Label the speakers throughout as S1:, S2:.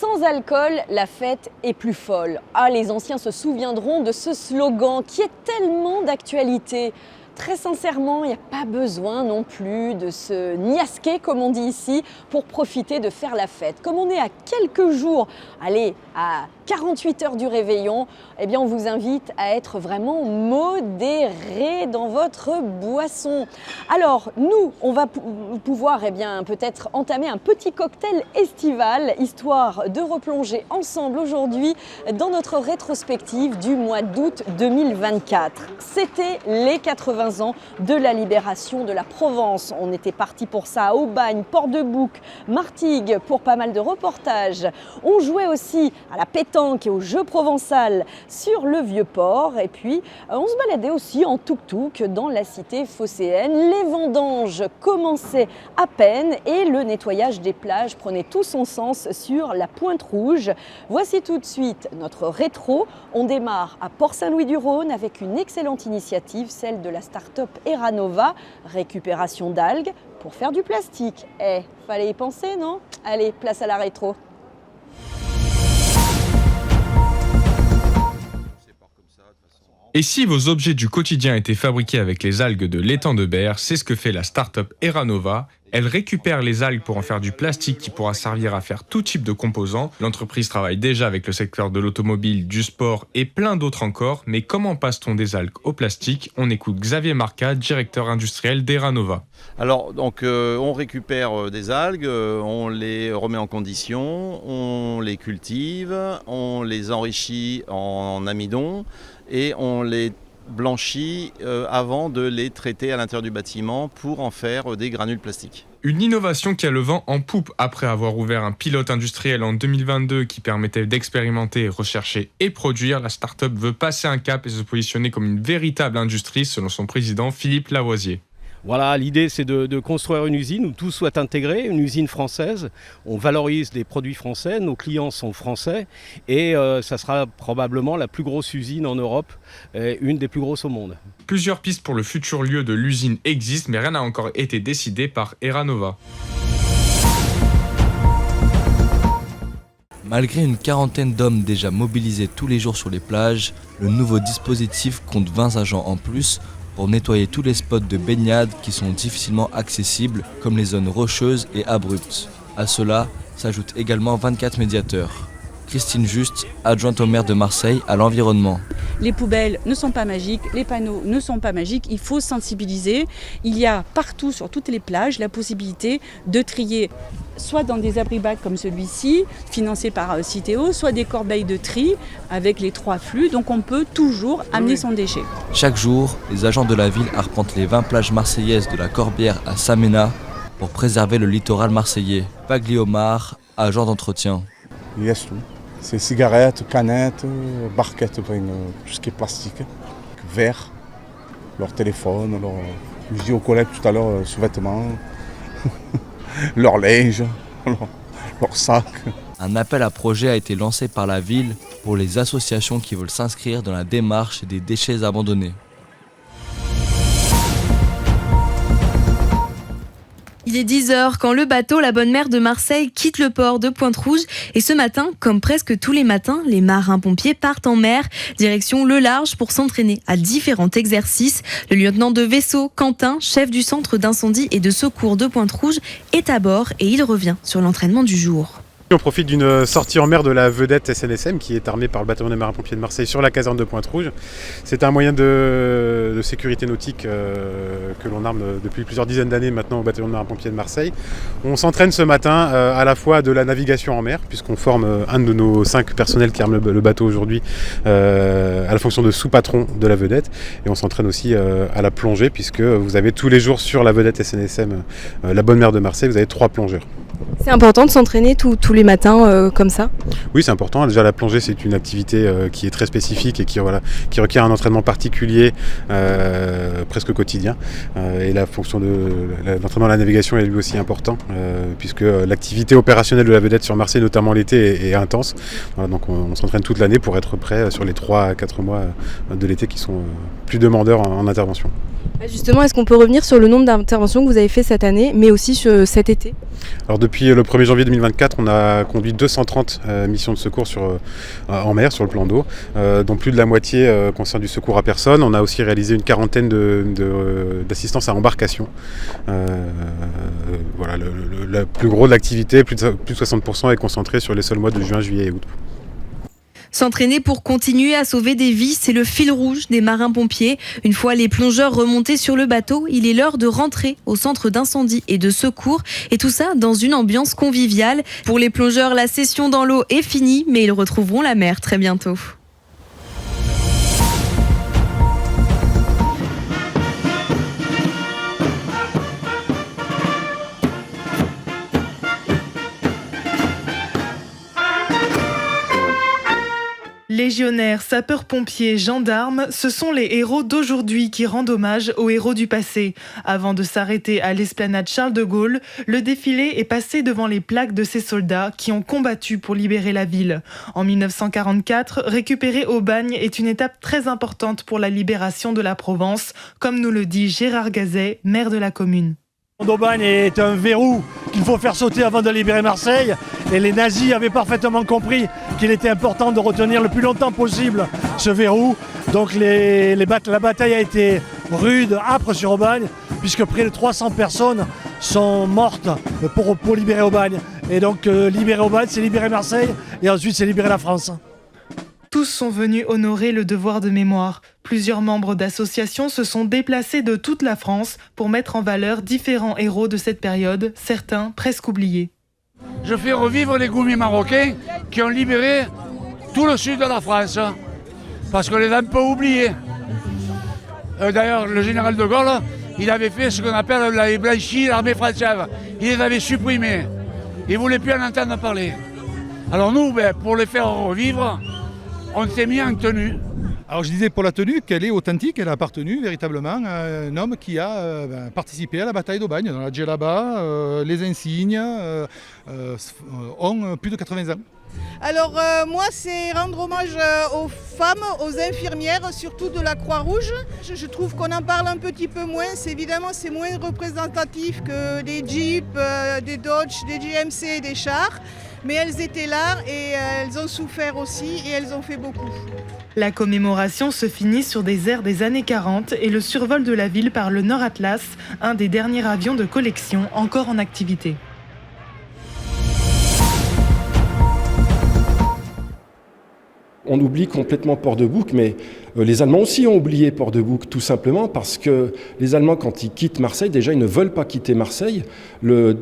S1: Sans alcool, la fête est plus folle. Ah, les anciens se souviendront de ce slogan qui est tellement d'actualité. Très sincèrement, il n'y a pas besoin non plus de se niasquer, comme on dit ici, pour profiter de faire la fête. Comme on est à quelques jours, allez, à 48 heures du réveillon, eh bien on vous invite à être vraiment modéré dans votre boisson. Alors, nous, on va pouvoir peut-être entamer un petit cocktail estival, histoire de replonger ensemble aujourd'hui dans notre rétrospective du mois d'août 2024. C'était les 80 ans de la libération de la Provence. On était parti pour ça à Aubagne, Port-de-Bouc, Martigues pour pas mal de reportages. On jouait aussi à la pétanque et au jeu provençal sur le Vieux-Port. Et puis, on se baladait aussi en tuk-tuk dans la cité phocéenne. Les vendanges commençaient à peine et le nettoyage des plages prenait tout son sens sur la Pointe-Rouge. Voici tout de suite notre rétro. On démarre à Port-Saint-Louis-du-Rhône avec une excellente initiative, celle de la start-up Eranova, récupération d'algues pour faire du plastique. Fallait y penser, non? Allez, place à la rétro.
S2: Et si vos objets du quotidien étaient fabriqués avec les algues de l'étang de Berre, c'est ce que fait la start-up Eranova. Elle récupère les algues pour en faire du plastique qui pourra servir à faire tout type de composants. L'entreprise travaille déjà avec le secteur de l'automobile, du sport et plein d'autres encore. Mais comment passe-t-on des algues au plastique? On écoute Xavier Marcat, directeur industriel d'Eranova.
S3: Alors, on récupère des algues, on les remet en condition, on les cultive, on les enrichit en amidon et on les blanchis avant de les traiter à l'intérieur du bâtiment pour en faire des granules plastiques.
S2: Une innovation qui a le vent en poupe après avoir ouvert un pilote industriel en 2022 qui permettait d'expérimenter, rechercher et produire. La start-up veut passer un cap et se positionner comme une véritable industrie selon son président Philippe Lavoisier.
S4: Voilà, l'idée c'est de construire une usine où tout soit intégré, une usine française. On valorise des produits français, nos clients sont français et ça sera probablement la plus grosse usine en Europe, une des plus grosses au monde.
S2: Plusieurs pistes pour le futur lieu de l'usine existent, mais rien n'a encore été décidé par Eranova.
S5: Malgré une quarantaine d'hommes déjà mobilisés tous les jours sur les plages, le nouveau dispositif compte 20 agents en plus pour nettoyer tous les spots de baignade qui sont difficilement accessibles, comme les zones rocheuses et abruptes. À cela s'ajoutent également 24 médiateurs. Christine Juste, adjointe au maire de Marseille à l'environnement.
S6: Les poubelles ne sont pas magiques, les panneaux ne sont pas magiques, il faut sensibiliser. Il y a partout sur toutes les plages la possibilité de trier soit dans des abri-bacs comme celui-ci, financé par Citeo, soit des corbeilles de tri avec les 3 flux, donc on peut toujours amener son déchet.
S5: Chaque jour, les agents de la ville arpentent les 20 plages marseillaises de la Corbière à Samena pour préserver le littoral marseillais. Pagliomar, agent d'entretien.
S7: Il y a tout. C'est cigarettes, canettes, barquettes, tout ce qui est plastique, verre, leur téléphone, leur, je dis aux collègues tout à l'heure, sous-vêtements, leur linge, leur sac.
S5: Un appel à projet a été lancé par la ville pour les associations qui veulent s'inscrire dans la démarche des déchets abandonnés.
S8: Il est 10h quand le bateau La Bonne Mère de Marseille quitte le port de Pointe-Rouge. Et ce matin, comme presque tous les matins, les marins-pompiers partent en mer, direction le large pour s'entraîner à différents exercices. Le lieutenant de vaisseau, Quentin, chef du centre d'incendie et de secours de Pointe-Rouge, est à bord et il revient sur l'entraînement du jour.
S9: On profite d'une sortie en mer de la vedette SNSM qui est armée par le bataillon des marins-pompiers de Marseille sur la caserne de Pointe-Rouge. C'est un moyen de sécurité nautique que l'on arme depuis plusieurs dizaines d'années maintenant au bataillon des marins-pompiers de Marseille. On s'entraîne ce matin à la fois de la navigation en mer, puisqu'on forme un de nos 5 personnels qui arment le bateau aujourd'hui à la fonction de sous-patron de la vedette. Et on s'entraîne aussi à la plongée, puisque vous avez tous les jours sur la vedette SNSM La Bonne Mère de Marseille, vous avez 3 plongeurs.
S10: C'est important de s'entraîner tous les matins comme ça?
S9: Oui, c'est important. Déjà, la plongée, c'est une activité qui est très spécifique et qui requiert un entraînement particulier, presque quotidien. Et la fonction de l'entraînement à la navigation est lui aussi important, puisque l'activité opérationnelle de la vedette sur Marseille, notamment l'été, est intense. Voilà, donc on s'entraîne toute l'année pour être prêt sur les 3 à 4 mois de l'été qui sont plus demandeurs en intervention.
S10: Justement, est-ce qu'on peut revenir sur le nombre d'interventions que vous avez fait cette année, mais aussi cet été?
S9: Alors depuis le 1er janvier 2024, on a conduit 230 missions de secours en mer, sur le plan d'eau, dont plus de la moitié concerne du secours à personne. On a aussi réalisé une quarantaine d'assistance à embarcation. Voilà, le plus gros de l'activité, plus de 60%, est concentré sur les seuls mois de juin, juillet et août.
S8: S'entraîner pour continuer à sauver des vies, c'est le fil rouge des marins-pompiers. Une fois les plongeurs remontés sur le bateau, il est l'heure de rentrer au centre d'incendie et de secours. Et tout ça dans une ambiance conviviale. Pour les plongeurs, la session dans l'eau est finie, mais ils retrouveront la mer très bientôt.
S11: Légionnaires, sapeurs-pompiers, gendarmes, ce sont les héros d'aujourd'hui qui rendent hommage aux héros du passé. Avant de s'arrêter à l'esplanade Charles de Gaulle, le défilé est passé devant les plaques de ces soldats qui ont combattu pour libérer la ville. En 1944, récupérer Aubagne est une étape très importante pour la libération de la Provence, comme nous le dit Gérard Gazet, maire de la commune.
S12: Aubagne est un verrou qu'il faut faire sauter avant de libérer Marseille. Et les nazis avaient parfaitement compris qu'il était important de retenir le plus longtemps possible ce verrou. Donc la bataille a été rude, âpre sur Aubagne, puisque près de 300 personnes sont mortes pour libérer Aubagne. Et donc libérer Aubagne, c'est libérer Marseille, et ensuite c'est libérer la France.
S11: Tous sont venus honorer le devoir de mémoire. Plusieurs membres d'associations se sont déplacés de toute la France pour mettre en valeur différents héros de cette période, certains presque oubliés.
S13: Je fais revivre les goumiers marocains qui ont libéré tout le sud de la France, parce qu'on les a un peu oubliés. D'ailleurs, le général de Gaulle, il avait fait ce qu'on appelle la blanchie l'armée française. Il les avait supprimés. Il ne voulait plus en entendre parler. Alors nous, pour les faire revivre, on s'est mis en tenue.
S14: Alors je disais pour la tenue qu'elle est authentique, elle a appartenu véritablement à un homme qui a participé à la bataille d'Aubagne. Dans la djellaba, les insignes ont plus de 80 ans.
S15: Alors moi c'est rendre hommage aux femmes, aux infirmières, surtout de la Croix-Rouge. Je trouve qu'on en parle un petit peu moins, c'est moins représentatif que des Jeeps, des Dodge, des GMC et des chars. Mais elles étaient là et elles ont souffert aussi et elles ont fait beaucoup.
S11: La commémoration se finit sur des airs des années 40 et le survol de la ville par le Nord Atlas, un des derniers avions de collection encore en activité.
S16: On oublie complètement Port-de-Bouc, mais les Allemands aussi ont oublié Port-de-Bouc, tout simplement parce que les Allemands, quand ils quittent Marseille, déjà ils ne veulent pas quitter Marseille. Le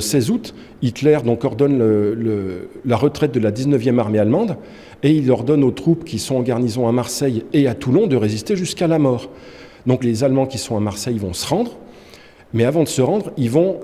S16: 16 août, Hitler donc ordonne la retraite de la 19e armée allemande et il ordonne aux troupes qui sont en garnison à Marseille et à Toulon de résister jusqu'à la mort. Donc les Allemands qui sont à Marseille vont se rendre. Mais avant de se rendre, ils vont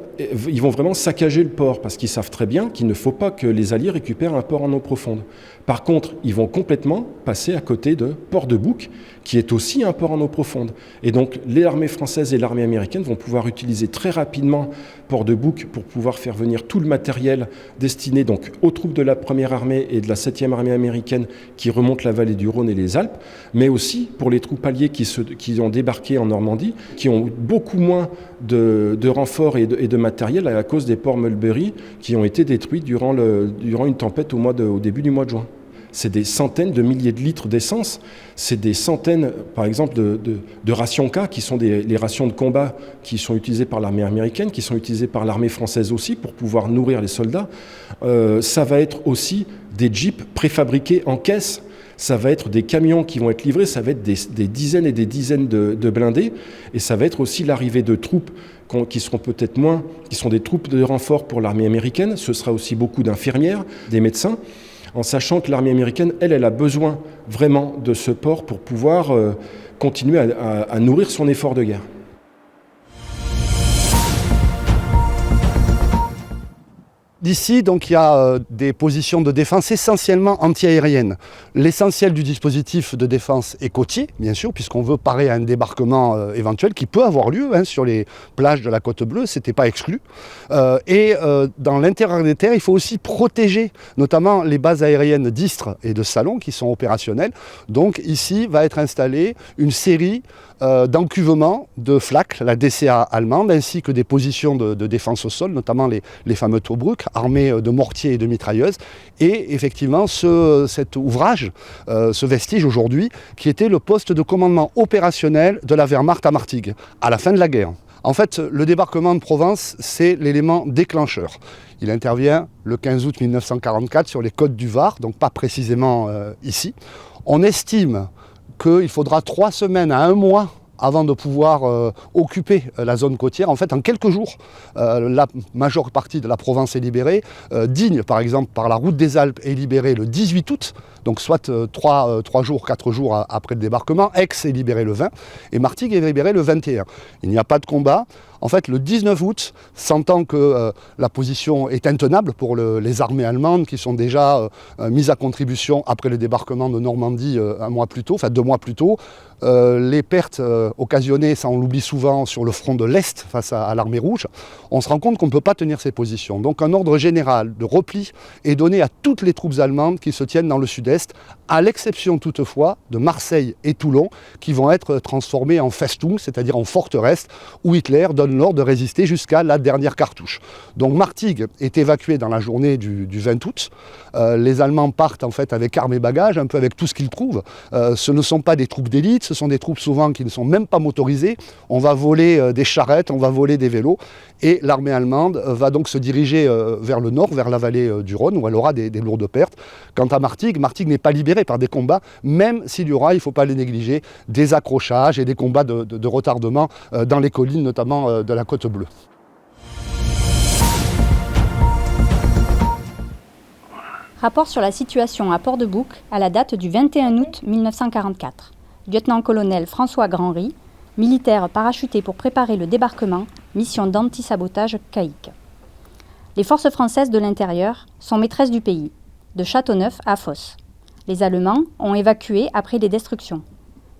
S16: vraiment saccager le port parce qu'ils savent très bien qu'il ne faut pas que les Alliés récupèrent un port en eau profonde. Par contre, ils vont complètement passer à côté de Port-de-Bouc, qui est aussi un port en eau profonde. Et donc, l'armée française et l'armée américaine vont pouvoir utiliser très rapidement Port-de-Bouc pour pouvoir faire venir tout le matériel destiné donc aux troupes de la première armée et de la 7e armée américaine qui remontent la vallée du Rhône et les Alpes, mais aussi pour les troupes alliées qui ont débarqué en Normandie, qui ont beaucoup moins de renforts et de matériel à cause des ports Mulberry qui ont été détruits durant une tempête au début du mois de juin. C'est des centaines de milliers de litres d'essence, c'est des centaines, par exemple, de rations K, qui sont les rations de combat qui sont utilisées par l'armée américaine, qui sont utilisées par l'armée française aussi pour pouvoir nourrir les soldats. Ça va être aussi des jeeps préfabriqués en caisse. Ça va être des camions qui vont être livrés, ça va être des dizaines et des dizaines de blindés, et ça va être aussi l'arrivée de troupes qui seront peut-être moins, qui sont des troupes de renfort pour l'armée américaine. Ce sera aussi beaucoup d'infirmières, des médecins, en sachant que l'armée américaine, elle a besoin vraiment de ce port pour pouvoir continuer à nourrir son effort de guerre.
S17: Ici, donc, il y a des positions de défense essentiellement anti-aériennes. L'essentiel du dispositif de défense est côtier, bien sûr, puisqu'on veut parer à un débarquement éventuel qui peut avoir lieu sur les plages de la Côte Bleue, ce n'était pas exclu. Dans l'intérieur des terres, il faut aussi protéger notamment les bases aériennes d'Istres et de Salon qui sont opérationnelles. Donc ici va être installée une série d'encuvements de flak, la DCA allemande, ainsi que des positions de défense au sol, notamment les fameux Tobruk, armés de mortiers et de mitrailleuses. Et effectivement, cet ouvrage, ce vestige aujourd'hui, qui était le poste de commandement opérationnel de la Wehrmacht à Martigues, à la fin de la guerre. En fait, le débarquement de Provence, c'est l'élément déclencheur. Il intervient le 15 août 1944 sur les côtes du Var, donc pas précisément ici. On estime qu'il faudra 3 semaines à 1 mois avant de pouvoir occuper la zone côtière. En fait, en quelques jours, la majeure partie de la Provence est libérée. Digne, par exemple, par la route des Alpes, est libérée le 18 août, donc soit 3 jours, 4 jours après le débarquement. Aix est libéré le 20 et Martigues est libéré le 21. Il n'y a pas de combat. En fait, le 19 août, sentant que la position est intenable pour les armées allemandes qui sont déjà mises à contribution après le débarquement de Normandie 2 mois plus tôt, les pertes occasionnées, ça on l'oublie souvent, sur le front de l'Est face à l'armée rouge, on se rend compte qu'on ne peut pas tenir ces positions. Donc un ordre général de repli est donné à toutes les troupes allemandes qui se tiennent dans le sud-est, à l'exception toutefois de Marseille et Toulon, qui vont être transformés en Festung, c'est-à-dire en forteresse, où Hitler donne l'ordre de résister jusqu'à la dernière cartouche. Donc Martigues est évacué dans la journée du 20 août. Les Allemands partent en fait avec armes et bagages, un peu avec tout ce qu'ils trouvent. Ce ne sont pas des troupes d'élite, ce sont des troupes souvent qui ne sont même pas motorisées. On va voler des charrettes, on va voler des vélos. Et l'armée allemande va donc se diriger vers le nord, vers la vallée du Rhône, où elle aura des lourdes pertes. Quant à Martigues, Martigues n'est pas libérée par des combats, même s'il y aura, il ne faut pas les négliger, des accrochages et des combats de retardement dans les collines, notamment de la Côte Bleue.
S18: Rapport sur la situation à Port-de-Bouc à la date du 21 août 1944. Lieutenant-colonel François Grandry, militaire parachuté pour préparer le débarquement, mission d'anti-sabotage caïque. Les forces françaises de l'intérieur sont maîtresses du pays, de Châteauneuf à Fos. Les Allemands ont évacué après les destructions.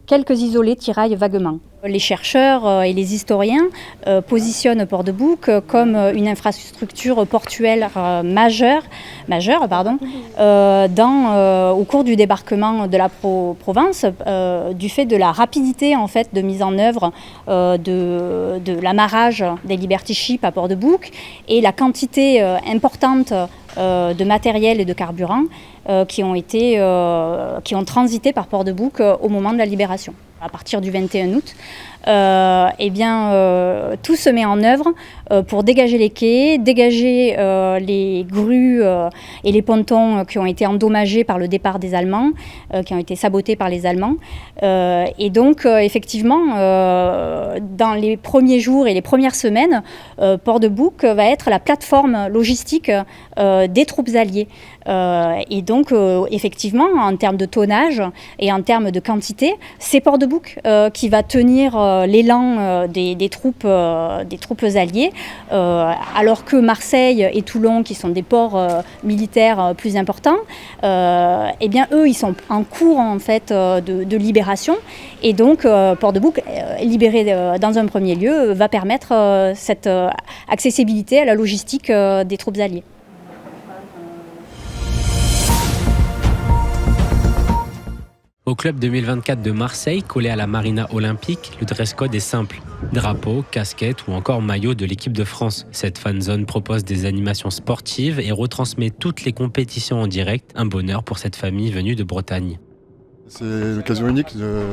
S18: Quelques isolés tiraillent vaguement. Les chercheurs et les historiens positionnent Port-de-Bouc comme une infrastructure portuaire majeure au cours du débarquement de la Provence, du fait de la rapidité en fait, de mise en œuvre de l'amarrage des Liberty Ships à Port-de-Bouc et la quantité importante de matériel et de carburant qui ont transité par Port-de-Bouc au moment de la libération. À partir du 21 août, tout se met en œuvre pour dégager les quais, dégager les grues et les pontons qui ont été endommagés par le départ des Allemands, qui ont été sabotés par les Allemands. Effectivement, dans les premiers jours et les premières semaines, Port-de-Bouc va être la plateforme logistique des troupes alliées. Effectivement, en termes de tonnage et en termes de quantité, c'est Port-de-Bouc qui va tenir l'élan des troupes alliées, alors que Marseille et Toulon, qui sont des ports militaires plus importants, eux, ils sont en cours en fait de libération. Et donc, Port-de-Bouc, libéré dans un premier lieu, va permettre cette accessibilité à la logistique des troupes alliées.
S19: Au club 2024 de Marseille, collé à la Marina Olympique, le dress code est simple. Drapeau, casquette ou encore maillot de l'équipe de France. Cette fan zone propose des animations sportives et retransmet toutes les compétitions en direct. Un bonheur pour cette famille venue de Bretagne.
S20: C'est l'occasion unique de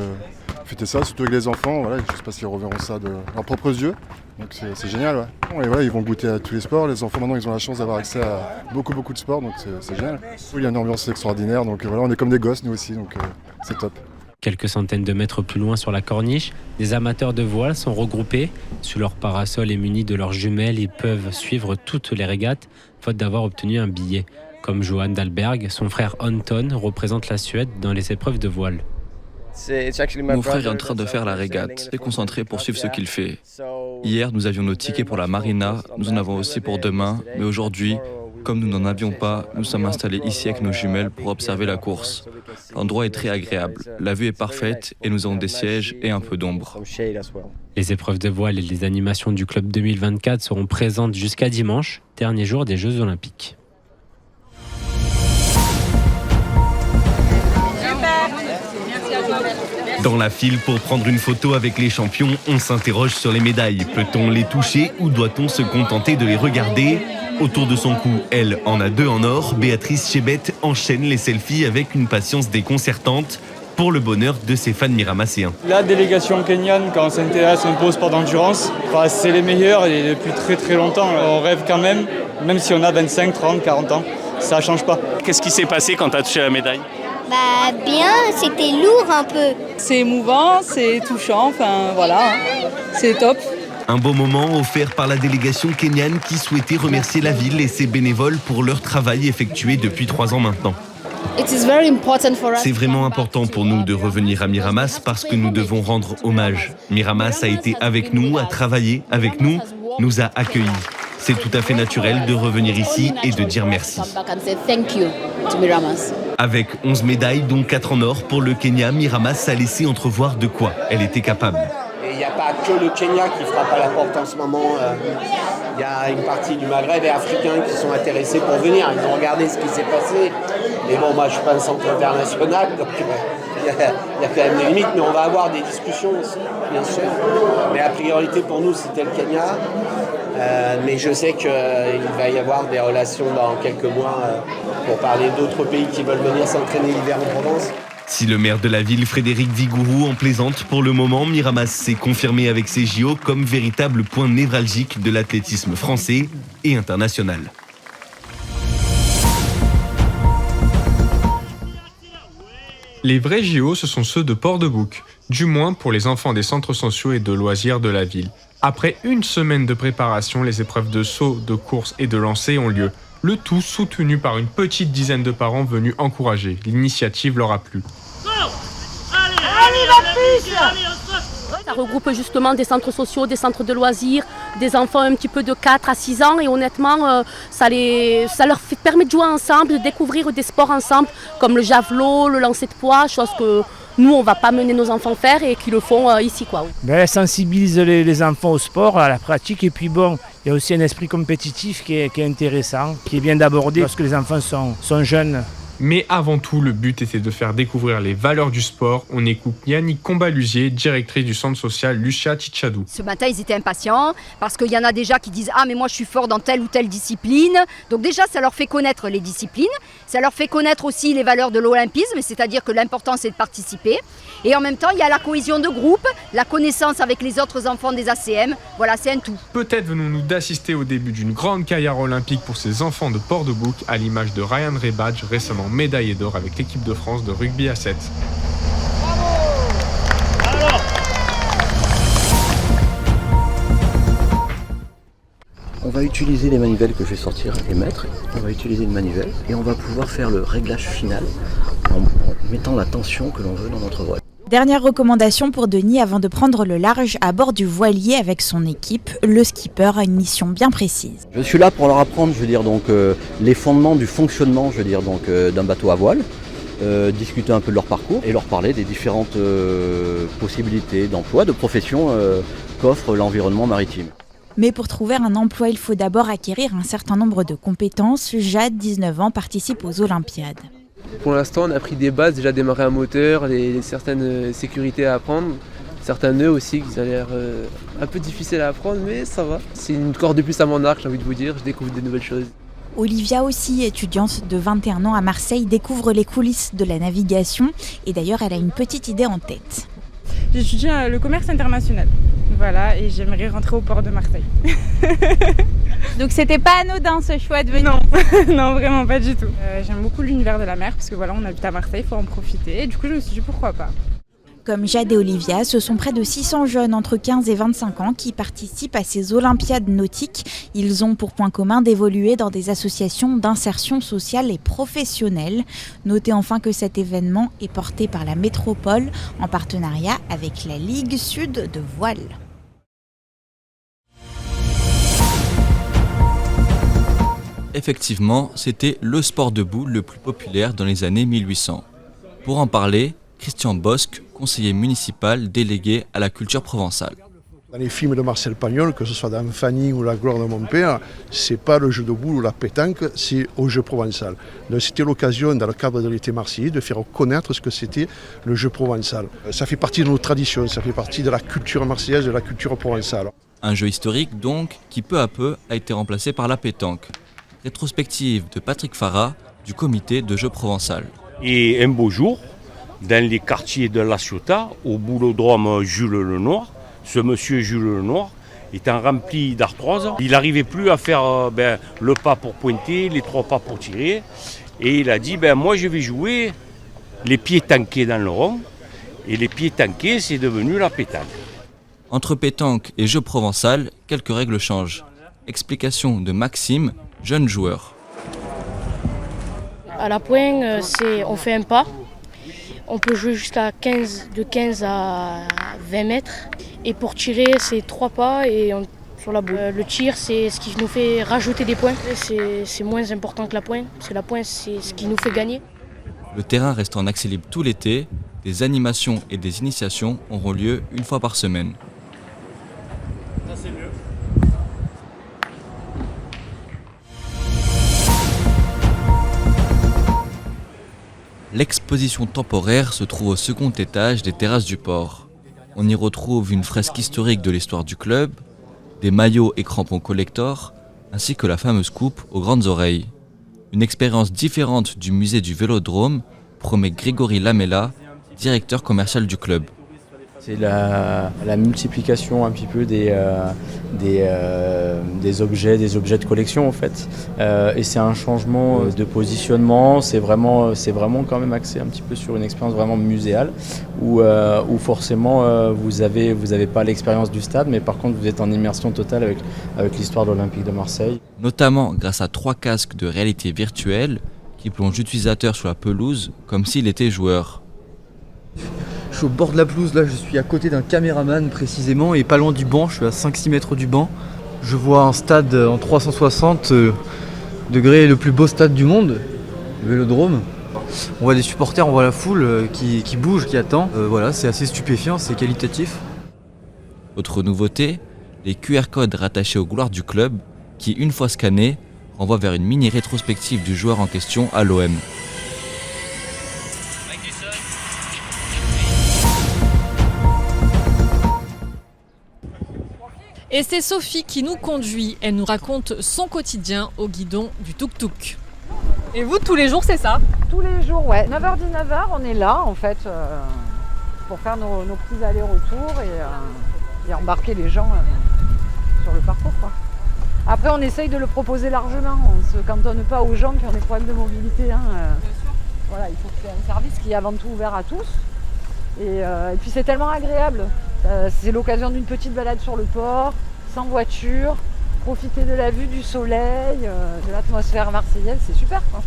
S20: fêter ça, surtout avec les enfants. Voilà, j'espère qu'ils reverront ça de leurs propres yeux. Donc c'est génial. Ouais. Et voilà, ils vont goûter à tous les sports. Les enfants maintenant ils ont la chance d'avoir accès à beaucoup de sports, donc c'est génial. Il y a une ambiance extraordinaire, donc voilà, on est comme des gosses nous aussi, donc c'est top.
S19: Quelques centaines de mètres plus loin sur la corniche, des amateurs de voile sont regroupés. Sous leur parasol et munis de leurs jumelles, ils peuvent suivre toutes les régates, faute d'avoir obtenu un billet. Comme Johan Dahlberg, son frère Anton représente la Suède dans les épreuves de voile.
S21: Mon frère est en train de faire la régate, très concentré pour suivre ce qu'il fait. Hier, nous avions nos tickets pour la marina, nous en avons aussi pour demain, mais aujourd'hui, comme nous n'en avions pas, nous sommes installés ici avec nos jumelles pour observer la course. L'endroit est très agréable, la vue est parfaite et nous avons des sièges et un peu d'ombre.
S19: Les épreuves de voile et les animations du club 2024 seront présentes jusqu'à dimanche, dernier jour des Jeux Olympiques.
S1: Dans la file pour prendre une photo avec les champions, on s'interroge sur les médailles. Peut-on les toucher ou doit-on se contenter de les regarder ? Autour de son cou, elle en a 2 en or. Béatrice Chebet enchaîne les selfies avec une patience déconcertante pour le bonheur de ses fans miramasséens.
S22: La délégation kenyane, quand on s'intéresse à un beau sport d'endurance, c'est les meilleurs et depuis très très longtemps. On rêve quand même si on a 25, 30, 40 ans, ça change pas.
S23: Qu'est-ce qui s'est passé quand tu as touché la médaille ?
S24: Bien, c'était lourd un peu.
S25: C'est émouvant, c'est touchant, voilà, c'est top.
S1: Un beau moment offert par la délégation kenyane qui souhaitait remercier la ville et ses bénévoles pour leur travail effectué depuis 3 ans maintenant. C'est vraiment important pour nous de revenir à Miramas parce que nous devons rendre hommage. Miramas a été avec nous, a travaillé avec nous, nous a accueillis. C'est tout à fait naturel de revenir ici et de dire merci. Avec 11 médailles, dont 4 en or pour le Kenya, Miramas a laissé entrevoir de quoi elle était capable.
S26: Il n'y a pas que le Kenya qui frappe à la porte en ce moment. Il y a une partie du Maghreb et africains qui sont intéressés pour venir. Ils ont regardé ce qui s'est passé. Mais bon, moi, je ne suis pas un centre international, donc il y a quand même des limites. Mais on va avoir des discussions aussi, bien sûr. Mais la priorité pour nous, c'était le Kenya. Mais je sais qu'il va y avoir des relations dans quelques mois pour parler d'autres pays qui veulent venir s'entraîner l'hiver en Provence.
S1: Si le maire de la ville, Frédéric Vigourou, en plaisante, pour le moment, Miramas s'est confirmé avec ses JO comme véritable point névralgique de l'athlétisme français et international.
S2: Les vrais JO, ce sont ceux de Port-de-Bouc, du moins pour les enfants des centres sociaux et de loisirs de la ville. Après une semaine de préparation, les épreuves de saut, de course et de lancer ont lieu. Le tout soutenu par une petite dizaine de parents venus encourager. L'initiative leur a plu.
S27: Ça regroupe justement des centres sociaux, des centres de loisirs, des enfants un petit peu de 4 à 6 ans et honnêtement ça leur permet de jouer ensemble, de découvrir des sports ensemble comme le javelot, le lancer de poids, chose que nous on ne va pas mener nos enfants faire et qui le font ici quoi.
S28: Elle sensibilise les enfants au sport, à la pratique et puis bon, il y a aussi un esprit compétitif qui est intéressant, qui est bien d'aborder lorsque les enfants sont jeunes.
S2: Mais avant tout, le but était de faire découvrir les valeurs du sport. On écoute Yannick Combalusier, directrice du centre social Lucia Tichadou.
S29: Ce matin, ils étaient impatients parce qu'il y en a déjà qui disent « Ah, mais moi, je suis fort dans telle ou telle discipline ». Donc déjà, ça leur fait connaître les disciplines. Ça leur fait connaître aussi les valeurs de l'olympisme, c'est-à-dire que l'important, c'est de participer. Et en même temps, il y a la cohésion de groupe, la connaissance avec les autres enfants des ACM. Voilà, c'est un tout.
S2: Peut-être venons-nous d'assister au début d'une grande carrière olympique pour ces enfants de Port-de-Bouc, à l'image de Ryan Rebadge, récemment médaillé d'or avec l'équipe de France de rugby à 7.
S30: On va utiliser les manivelles que je vais sortir et mettre. On va utiliser une manivelle et on va pouvoir faire le réglage final en mettant la tension que l'on veut dans notre voile.
S31: Dernière recommandation pour Denis avant de prendre le large à bord du voilier avec son équipe. Le skipper a une mission bien précise.
S30: Je suis là pour leur apprendre, les fondements du fonctionnement, d'un bateau à voile, discuter un peu de leur parcours et leur parler des différentes possibilités d'emploi, de profession qu'offre l'environnement maritime.
S31: Mais pour trouver un emploi, il faut d'abord acquérir un certain nombre de compétences. Jade, 19 ans, participe aux Olympiades.
S32: Pour l'instant, on a pris des bases, déjà démarrer un moteur, certaines sécurités à apprendre, certains nœuds aussi qui ont l'air un peu difficiles à apprendre, mais ça va. C'est une corde de plus à mon arc, j'ai envie de vous dire, je découvre des nouvelles choses.
S31: Olivia aussi, étudiante de 21 ans à Marseille, découvre les coulisses de la navigation et d'ailleurs elle a une petite idée en tête.
S33: J'étudie le commerce international, voilà, et j'aimerais rentrer au port de Marseille.
S31: Donc c'était pas anodin ce choix de venir?
S33: Non, non vraiment pas du tout. J'aime beaucoup l'univers de la mer parce que voilà, on habite à Marseille, il faut en profiter et du coup je me suis dit pourquoi pas.
S31: Comme Jade et Olivia, ce sont près de 600 jeunes entre 15 et 25 ans qui participent à ces Olympiades nautiques. Ils ont pour point commun d'évoluer dans des associations d'insertion sociale et professionnelle. Notez enfin que cet événement est porté par la métropole en partenariat avec la Ligue Sud de voile.
S21: Effectivement, c'était le sport debout le plus populaire dans les années 1800. Pour en parler, Christian Bosque, conseiller municipal délégué à la culture provençale.
S3: Dans les films de Marcel Pagnol, que ce soit dans Fanny ou La gloire de mon père, c'est pas le jeu de boules ou la pétanque, c'est au jeu provençal. Donc c'était l'occasion, dans le cadre de l'été marseillais, de faire connaître ce que c'était le jeu provençal. Ça fait partie de nos traditions, ça fait partie de la culture marseillaise, de la culture provençale.
S21: Un jeu historique donc, qui peu à peu a été remplacé par la pétanque. Rétrospective de Patrick Farah, du comité de jeux provençal.
S4: Et un beau jour, dans les quartiers de La Ciotat, au boulodrome Jules Lenoir, ce monsieur Jules Lenoir étant rempli d'arthrose, il n'arrivait plus à faire le pas pour pointer, les 3 pas pour tirer. Et il a dit, moi je vais jouer les pieds tanqués dans le rond. Et les pieds tanqués, c'est devenu la pétanque.
S21: Entre pétanque et jeu provençal, quelques règles changent. Explication de Maxime, jeune joueur.
S27: À la pointe, on fait un pas. On peut jouer jusqu'à 15 à 20 mètres. Et pour tirer, c'est 3 pas et sur la boule. Le tir, c'est ce qui nous fait rajouter des points. C'est moins important que la pointe, parce que la pointe, c'est ce qui nous fait gagner.
S21: Le terrain reste en accès libre tout l'été. Des animations et des initiations auront lieu une fois par semaine.
S4: Ça, c'est mieux.
S21: L'exposition temporaire se trouve au second étage des terrasses du port. On y retrouve une fresque historique de l'histoire du club, des maillots et crampons collector, ainsi que la fameuse coupe aux grandes oreilles. Une expérience différente du musée du Vélodrome, promet Grégory Lamella, directeur commercial du club.
S5: C'est la multiplication un petit peu des objets de collection en fait. Et c'est un changement de positionnement, c'est vraiment quand même axé un petit peu sur une expérience vraiment muséale où forcément vous avez pas l'expérience du stade, mais par contre vous êtes en immersion totale avec l'histoire de l'Olympique de Marseille.
S21: Notamment grâce à 3 casques de réalité virtuelle qui plongent l'utilisateur sur la pelouse comme s'il était joueur.
S6: Je suis au bord de la pelouse, là je suis à côté d'un caméraman précisément et pas loin du banc, je suis à 5-6 mètres du banc. Je vois un stade en 360 degrés, le plus beau stade du monde, le Vélodrome. On voit des supporters, on voit la foule qui bouge, qui attend. Voilà, c'est assez stupéfiant, c'est qualitatif.
S21: Autre nouveauté, les QR codes rattachés aux gloires du club qui, une fois scannés, renvoient vers une mini rétrospective du joueur en question à l'OM.
S7: Et c'est Sophie qui nous conduit. Elle nous raconte son quotidien au guidon du tuk-tuk. Et vous, tous les jours, c'est ça?
S8: Tous les jours, ouais. 9h-19h, on est là, en fait, pour faire nos petits allers-retours et embarquer les gens sur le parcours, quoi. Après, on essaye de le proposer largement. On ne se cantonne pas aux gens qui ont des problèmes de mobilité. Hein. Voilà, il faut que c'est un service qui est avant tout ouvert à tous. Et puis, c'est tellement agréable. C'est l'occasion d'une petite balade sur le port, sans voiture, profiter de la vue, du soleil, de l'atmosphère marseillaise, c'est super quoi.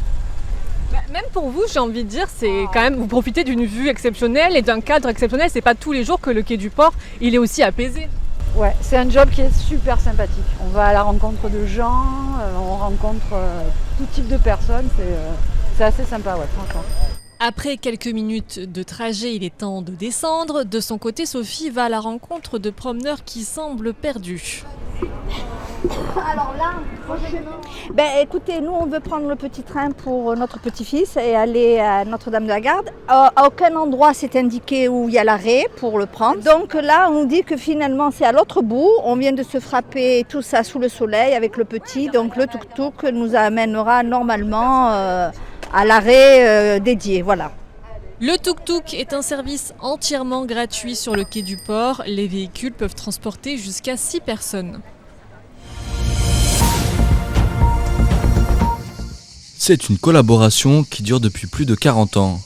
S7: Même pour vous, j'ai envie de dire, c'est quand même, vous profitez d'une vue exceptionnelle et d'un cadre exceptionnel. C'est pas tous les jours que le quai du port, il est aussi apaisé.
S8: Ouais, c'est un job qui est super sympathique. On va à la rencontre de gens, on rencontre tout type de personnes, c'est assez sympa, ouais, franchement.
S7: Après quelques minutes de trajet, il est temps de descendre. De son côté, Sophie va à la rencontre de promeneurs qui semblent perdus.
S29: Alors là, écoutez, nous on veut prendre le petit train pour notre petit-fils et aller à Notre-Dame-de-la-Garde. À aucun endroit c'est indiqué où il y a l'arrêt pour le prendre. Donc là, on dit que finalement c'est à l'autre bout. On vient de se frapper tout ça sous le soleil avec le petit. Donc le tuk-tuk nous amènera normalement à l'arrêt dédié, voilà.
S7: Le tuk-tuk est un service entièrement gratuit sur le quai du port. Les véhicules peuvent transporter jusqu'à 6 personnes.
S21: C'est une collaboration qui dure depuis plus de 40 ans.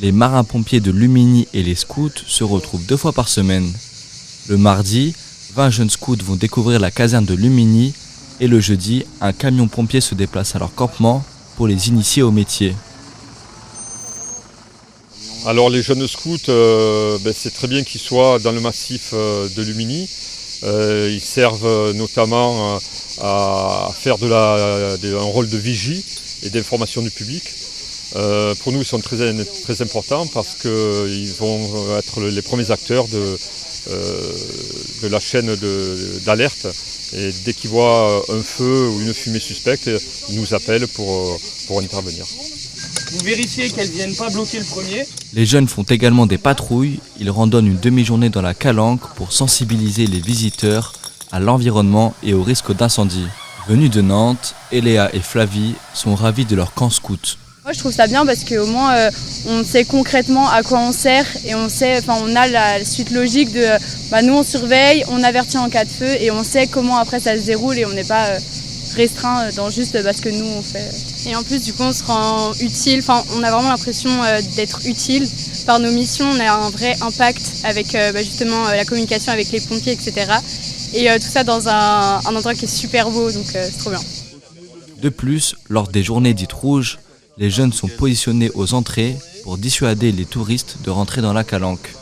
S21: Les marins-pompiers de Lumini et les scouts se retrouvent 2 fois par semaine. Le mardi, 20 jeunes scouts vont découvrir la caserne de Lumini et le jeudi, un camion pompier se déplace à leur campement pour les initier au métier.
S9: Alors les jeunes scouts, c'est très bien qu'ils soient dans le massif de Lumini Ils servent notamment à faire un rôle de vigie et d'information du public. Pour nous, ils sont très importants parce qu'ils vont être les premiers acteurs de la chaîne d'alerte. Et dès qu'ils voient un feu ou une fumée suspecte, ils nous appellent pour intervenir.
S10: Vous vérifiez qu'elles ne viennent pas bloquer le premier.
S21: Les jeunes font également des patrouilles. Ils randonnent une demi-journée dans la Calanque pour sensibiliser les visiteurs à l'environnement et au risque d'incendie. Venus de Nantes, Eléa et Flavie sont ravis de leur camp scout.
S25: Moi je trouve ça bien parce qu'au moins on sait concrètement à quoi on sert et on a la suite logique de nous on surveille, on avertit en cas de feu et on sait comment après ça se déroule et on n'est pas restreint dans juste ce que nous on fait.
S27: Et en plus du coup on se rend utile, on a vraiment l'impression d'être utile par nos missions, on a un vrai impact avec justement la communication avec les pompiers, etc. Et tout ça dans un endroit qui est super beau, donc c'est trop bien.
S21: De plus, lors des journées dites rouges, les jeunes sont positionnés aux entrées pour dissuader les touristes de rentrer dans la Calanque.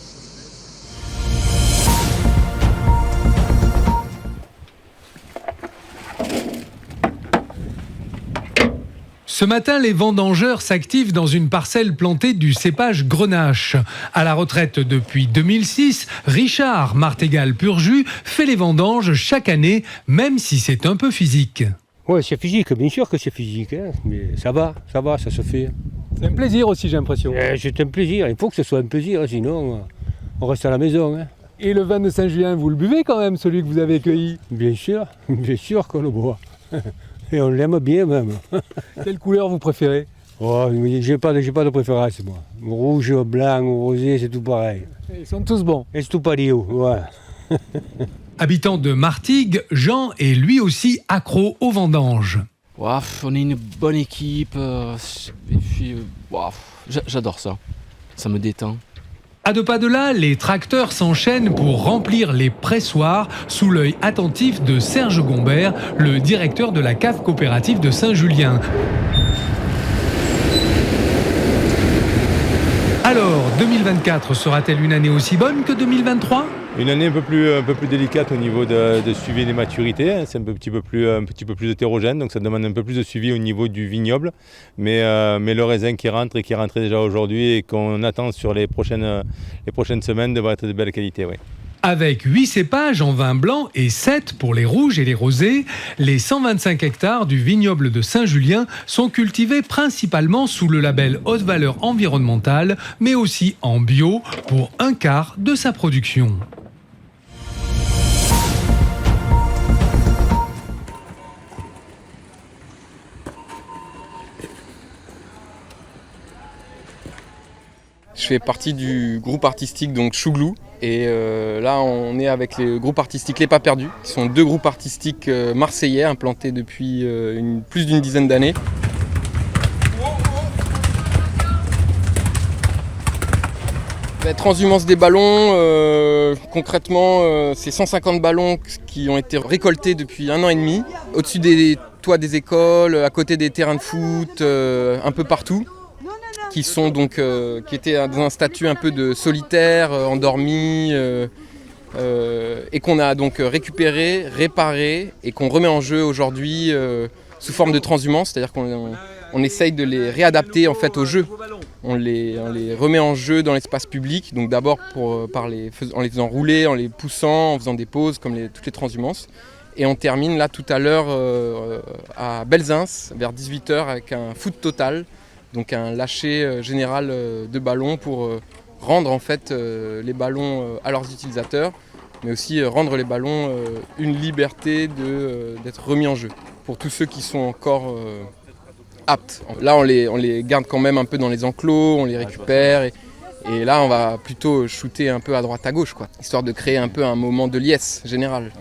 S11: Ce matin, les vendangeurs s'activent dans une parcelle plantée du cépage Grenache. À la retraite depuis 2006, Richard Martégal-Purjus fait les vendanges chaque année, même si c'est un peu physique.
S12: Oui, c'est physique, bien sûr que c'est physique, mais ça va, ça se fait.
S11: C'est un plaisir aussi, j'ai l'impression.
S12: C'est un plaisir, il faut que ce soit un plaisir, sinon on reste à la maison.
S11: Et le vin de Saint-Julien, vous le buvez quand même, celui que vous avez cueilli?
S12: Bien sûr qu'on le boit. Et on l'aime bien même.
S11: Quelle couleur vous préférez?
S12: J'ai pas de préférence moi. Rouge, blanc, rosé, c'est tout pareil.
S11: Ils sont tous bons.
S12: Et c'est tout pareil, ouais.
S11: Habitant de Martigues, Jean est lui aussi accro aux vendanges.
S13: On est une bonne équipe, et puis j'adore ça, ça me détend.
S11: À 2 pas de là, les tracteurs s'enchaînent pour remplir les pressoirs sous l'œil attentif de Serge Gombert, le directeur de la cave coopérative de Saint-Julien. Alors, 2024 sera-t-elle une année aussi bonne que 2023 ?
S9: Une année un peu plus délicate au niveau de suivi des maturités. C'est un petit peu plus hétérogène, donc ça demande un peu plus de suivi au niveau du vignoble. Mais le raisin qui rentre et qui est rentré déjà aujourd'hui et qu'on attend sur les prochaines semaines devrait être de belle qualité. Oui.
S11: Avec 8 cépages en vin blanc et 7 pour les rouges et les rosés, les 125 hectares du vignoble de Saint-Julien sont cultivés principalement sous le label haute valeur environnementale, mais aussi en bio pour 1/4 de sa production.
S13: Je fais partie du groupe artistique donc Chouglou et là on est avec le groupe artistique Les Pas Perdus, qui sont 2 groupes artistiques marseillais implantés depuis plus d'une dizaine d'années. La transhumance des ballons, concrètement c'est 150 ballons qui ont été récoltés depuis 1 an et demi, au-dessus des toits des écoles, à côté des terrains de foot, un peu partout. Qui étaient dans un statut un peu de solitaire, endormi, et qu'on a donc récupéré, réparé et qu'on remet en jeu aujourd'hui sous forme de transhumance, c'est-à-dire qu'on essaye de les réadapter en fait au jeu. On les remet en jeu dans l'espace public, donc d'abord en les faisant rouler, en les poussant, en faisant des pauses comme toutes les transhumances. Et on termine là tout à l'heure à Belzins vers 18h avec un foot total. Donc un lâcher général de ballons pour rendre en fait les ballons à leurs utilisateurs, mais aussi rendre les ballons une liberté d'être remis en jeu pour tous ceux qui sont encore aptes. Là on les garde quand même un peu dans les enclos, on les récupère et là on va plutôt shooter un peu à droite à gauche, histoire de créer un peu un moment de liesse générale.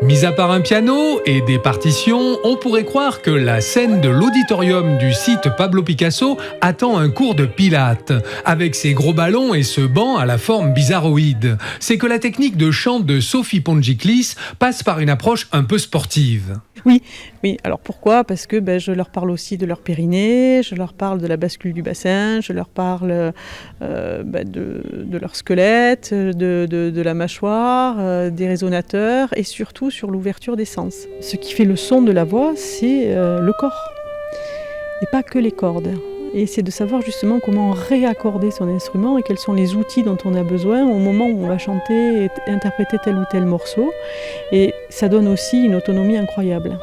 S11: Mis à part un piano et des partitions, on pourrait croire que la scène de l'auditorium du site Pablo Picasso attend un cours de pilates, avec ses gros ballons et ce banc à la forme bizarroïde. C'est que la technique de chant de Sophie Pongiklis passe par une approche un peu sportive.
S1: Oui. Alors pourquoi ? Parce que je leur parle aussi de leur périnée, je leur parle de la bascule du bassin, je leur parle de leur squelette, de la mâchoire, des résonateurs et surtout sur l'ouverture des sens. Ce qui fait le son de la voix, c'est le corps et pas que les cordes. Et c'est de savoir justement comment réaccorder son instrument et quels sont les outils dont on a besoin au moment où on va chanter et interpréter tel ou tel morceau. Et ça donne aussi une autonomie incroyable.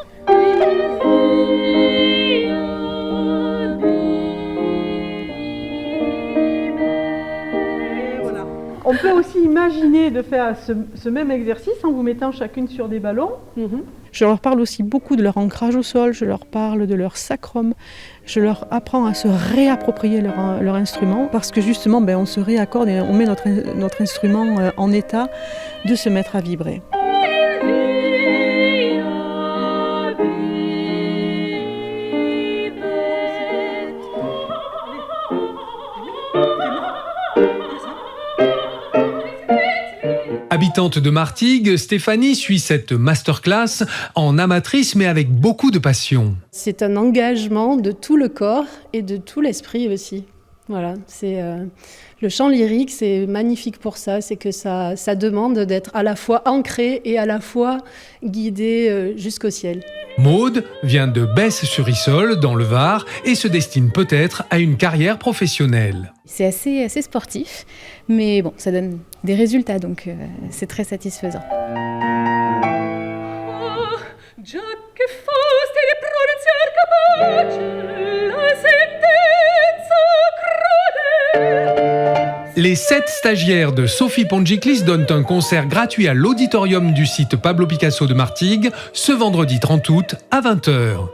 S1: On peut aussi imaginer de faire ce même exercice en vous mettant chacune sur des ballons. Je leur parle aussi beaucoup de leur ancrage au sol, je leur parle de leur sacrum, je leur apprends à se réapproprier leur instrument parce que justement on se réaccorde et on met notre instrument en état de se mettre à vibrer.
S11: Habitante de Martigues, Stéphanie suit cette masterclass en amatrice mais avec beaucoup de passion.
S14: C'est un engagement de tout le corps et de tout l'esprit aussi. Voilà, c'est le chant lyrique, c'est magnifique pour ça, c'est que ça demande d'être à la fois ancré et à la fois guidé jusqu'au ciel.
S11: Maude vient de Besse-sur-Issole, dans le Var, et se destine peut-être à une carrière professionnelle.
S15: C'est assez sportif, mais bon, ça donne des résultats, donc c'est très satisfaisant.
S11: Les 7 stagiaires de Sophie Pongiklis donnent un concert gratuit à l'auditorium du site Pablo Picasso de Martigues ce vendredi 30 août à 20h.